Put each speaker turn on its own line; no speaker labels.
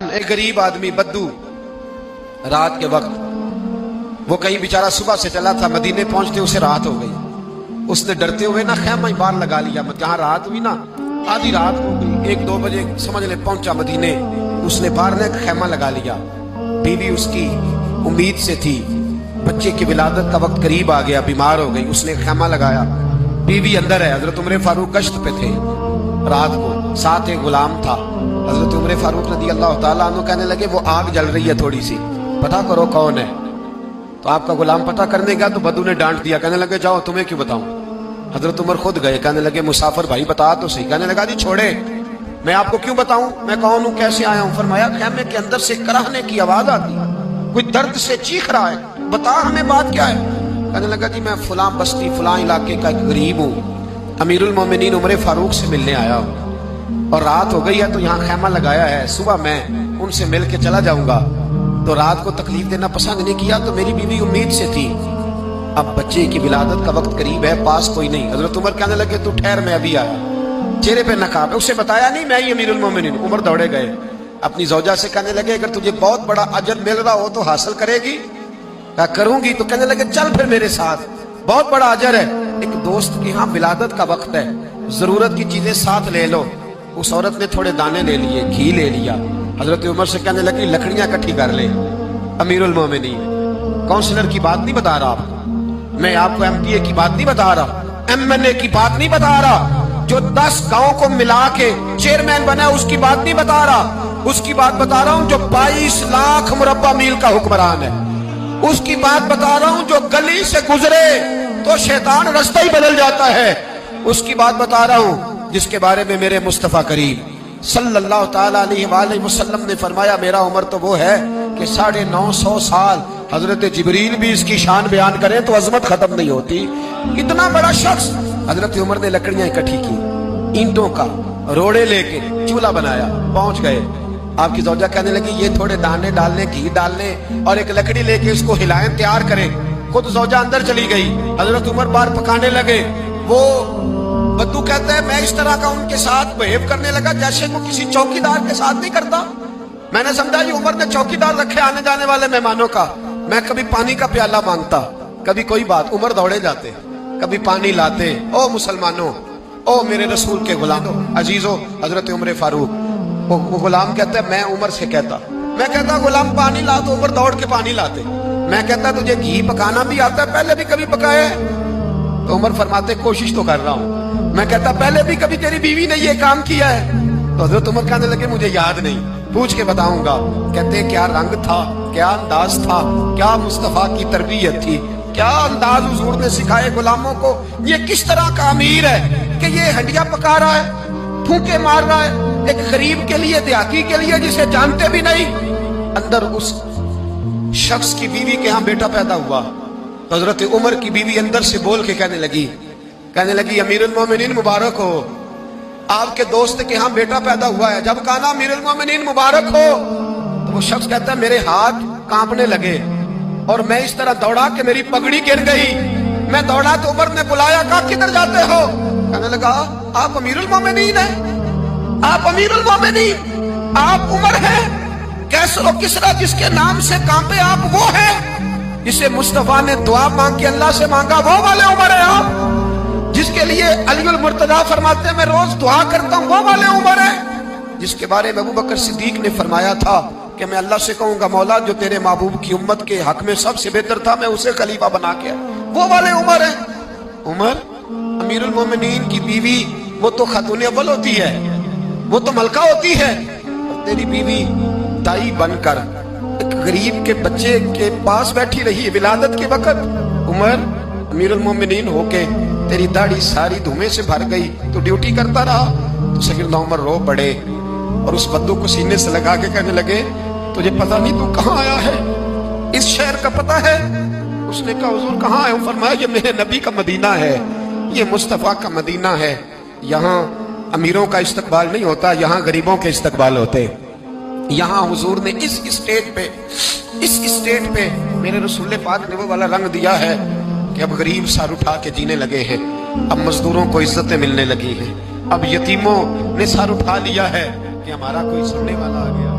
ایک غریب آدمی بدو رات کے وقت وہ کہیں بیچارہ صبح سے چلا تھا، مدینے پہنچتے اسے رات ہو گئی. اس نے ڈرتے ہوئے نا خیمہ باہر لگا لیا. جہاں رات ہوئی نا آدھی رات ہو گئی، 1-2 بجے سمجھ لے پہنچا مدینے. اس نے باہر نے خیمہ لگا لیا. بیوی اس کی امید سے تھی، بچے کی ولادت کا وقت قریب آ گیا، بیمار ہو گئی. اس نے خیمہ لگایا، بیوی اندر ہے. حضرت عمر فاروق گشت پہ تھے رات کو، ساتھ ایک غلام تھا. حضرت عمر فاروق رضی اللہ تعالیٰ عنہ کہنے لگے وہ آگ جل رہی ہے تھوڑی سی، پتہ کرو کون ہے. تو آپ کا غلام پتہ کرنے گیا تو بدو نے ڈانٹ دیا، کہنے لگے جاؤ تمہیں کیوں بتاؤں. حضرت عمر خود گئے، کہنے لگے مسافر بھائی بتا تو صحیح. کہنے لگا جی چھوڑے، میں آپ کو کیوں بتاؤں میں کون ہوں کیسے آیا ہوں. فرمایا خیمے کے اندر سے کراہنے کی آواز آتی، کوئی درد سے چیخ رہا ہے، بتا ہمیں بات کیا ہے. کہنے لگا جی میں فلاں بستی فلاں علاقے کا ایک غریب ہوں، امیر المومنین عمر فاروق سے ملنے آیا ہوں اور رات ہو گئی ہے تو یہاں خیمہ لگایا ہے، صبح میں ان سے مل کے چلا جاؤں گا. تو رات کو تکلیف دینا پسند نہیں کیا تو میری بیوی امید سے تھی، اب بچے کی ولادت کا وقت قریب ہے، پاس کوئی نہیں. حضرت عمر کہنے لگے تو ٹھہر میں ابھی آیا. چہرے پہ نقاب ہے، اسے بتایا نہیں میں ہی امیر المومنین. عمر دوڑے گئے، اپنی زوجہ سے کہنے لگے اگر تجھے بہت بڑا اجر مل رہا ہو تو حاصل کرے گی. کہا کروں گی. تو کہنے لگے چل پھر میرے ساتھ، بہت بڑا اجر ہے. ایک دوست کی ہاں ولادت کا وقت ہے، ضرورت کی چیزیں ساتھ لے لو. اس عورت نے تھوڑے دانے لے لیے، گھی لے لیا. حضرت عمر سے کہنے لگی لکڑیاں اکٹھی کر لے. امیر المومنین کونسلر کی بات نہیں بتا رہا آپ کو، میں آپ کو ایم پی اے کی بات نہیں بتا رہا، ایم این اے کی بات نہیں بتا رہا، جو 10 گاؤں کو ملا کے چیئرمین بنا اس کی بات نہیں بتا رہا. اس کی بات بتا رہا ہوں جو 22 لاکھ مربع میل کا حکمران ہے. اس کی بات بتا رہا ہوں جو گلی سے گزرے تو شیطان رستہ ہی بدل جاتا ہے. اس کی بات بتا رہا ہوں جس کے بارے میں میرے مصطفیٰ کریم صلی اللہ تعالیٰ علیہ وآلہ وسلم نے فرمایا میرا عمر تو وہ ہے کہ 950 سال حضرت جبریل بھی اس کی شان بیان کریں تو عظمت ختم نہیں ہوتی. اتنا بڑا شخص. حضرت عمر نے لکڑیاں اکٹھی کی، اینٹوں کا روڑے لے کے چولہا بنایا، پہنچ گئے. آپ کی زوجہ کہنے لگی یہ تھوڑے دانے ڈالنے، گھی ڈالنے اور ایک لکڑی لے کے اس کو ہلائیں، تیار کریں. خود زوجہ اندر چلی گئی، حضرت عمر باہر پکانے لگے. وہ بدو کہتا ہے میں اس طرح کا ان کے ساتھ بہیو کرنے لگا جیسے وہ کسی چوکیدار کے ساتھ نہیں کرتا. میں نے سمجھا یہ عمر نے چوکیدار رکھے آنے جانے والے مہمانوں کا. میں کبھی پانی کا پیالہ مانگتا، کبھی کوئی بات، عمر دوڑے جاتے، کبھی پانی لاتے. او مسلمانوں، او میرے رسول کے غلاموں عزیزو، حضرت عمر فاروق. وہ غلام کہتا ہے میں عمر سے کہتا، میں کہتا غلام پانی لا تو عمر دوڑ کے پانی لاتے. میں کہتا تجھے گھی پکانا بھی آتا ہے، پہلے بھی کبھی پکایا ہے؟ تو عمر فرماتے کوشش تو کر رہا ہوں. میں کہتا پہلے بھی کبھی تیری بیوی نے یہ کام کیا ہے؟ تو حضرت عمر کہنے لگے مجھے یاد نہیں، پوچھ کے بتاؤں گا. کہتے کیا رنگ تھا، کیا انداز تھا، کیا مصطفیٰ کی تربیت تھی، کیا انداز حضور نے سکھائے غلاموں کو. یہ کس طرح کا امیر ہے کہ یہ ہنڈیاں پکا رہا ہے، پھونکے مار رہا ہے ایک غریب کے لیے، دیہاتی کے لیے جسے جانتے بھی نہیں. اندر اس شخص کی بیوی کے ہاں بیٹا پیدا ہوا تو حضرت عمر کی بیوی اندر سے بول کے کہنے لگی امیر المومنین مبارک ہو، آپ کے دوست کے ہاں بیٹا پیدا ہوا ہے. جب کہا نا امیر المومنین مبارک ہو تو وہ شخص کہتا ہے میرے ہاتھ کانپنے لگے اور میں اس طرح دوڑا کہ میری پگڑی گر گئی. میں دوڑا تو عمر نے بلایا، کہا کدھر جاتے ہو؟ کہنے لگا آپ امیر المومنین ہیں، آپ امیر المومنین، آپ عمر ہیں. کیسر و کسرا جس کے نام سے کانپے آپ وہ ہیں جسے مصطفیٰ نے دعا مانگ کے اللہ سے مانگا، وہ والے عمر ہیں آپ. جس کے لیے علی المرتضیٰ فرماتے ہیں میں روز دعا کرتا ہوں، وہ والے عمر ہیں. جس کے بارے میں ابوبکر صدیق نے فرمایا تھا کہ میں اللہ سے کہوں گا مولا جو تیرے محبوب کی امت کے حق میں سب سے بہتر تھا میں اسے خلیفہ بنا کے، وہ والے عمر ہیں. عمر امیر المومنین کی بیوی وہ تو خاتون اول ہوتی ہے، وہ تو ملکہ ہوتی ہے، اور تیری بیوی دائی بن کر ایک غریب کے بچے کے پاس بیٹھی رہی ولادت کے وقت. عمر امیر المومنین ہو کے تیری داڑھی ساری دھومے سے بھر گئی تو ڈیوٹی کرتا رہا. تو سیدنا عمر رو پڑے اور اس بدو کو سینے سے لگا کے کہنے لگے تجھے پتہ نہیں تو کہاں آیا ہے، اس شہر کا پتہ ہے؟ اس نے کہا حضور کہاں ہے؟ فرمایا یہ میرے نبی کا مدینہ ہے، یہ مصطفیٰ کا مدینہ ہے. یہاں امیروں کا استقبال نہیں ہوتا، یہاں غریبوں کے استقبال ہوتے. یہاں حضور نے اس اسٹیٹ پہ میرے رسول پاک نے وہ والا رنگ دیا ہے کہ اب غریب سر اٹھا کے جینے لگے ہیں، اب مزدوروں کو عزتیں ملنے لگی ہیں، اب یتیموں نے سر اٹھا لیا ہے کہ ہمارا کوئی سننے والا آ گیا.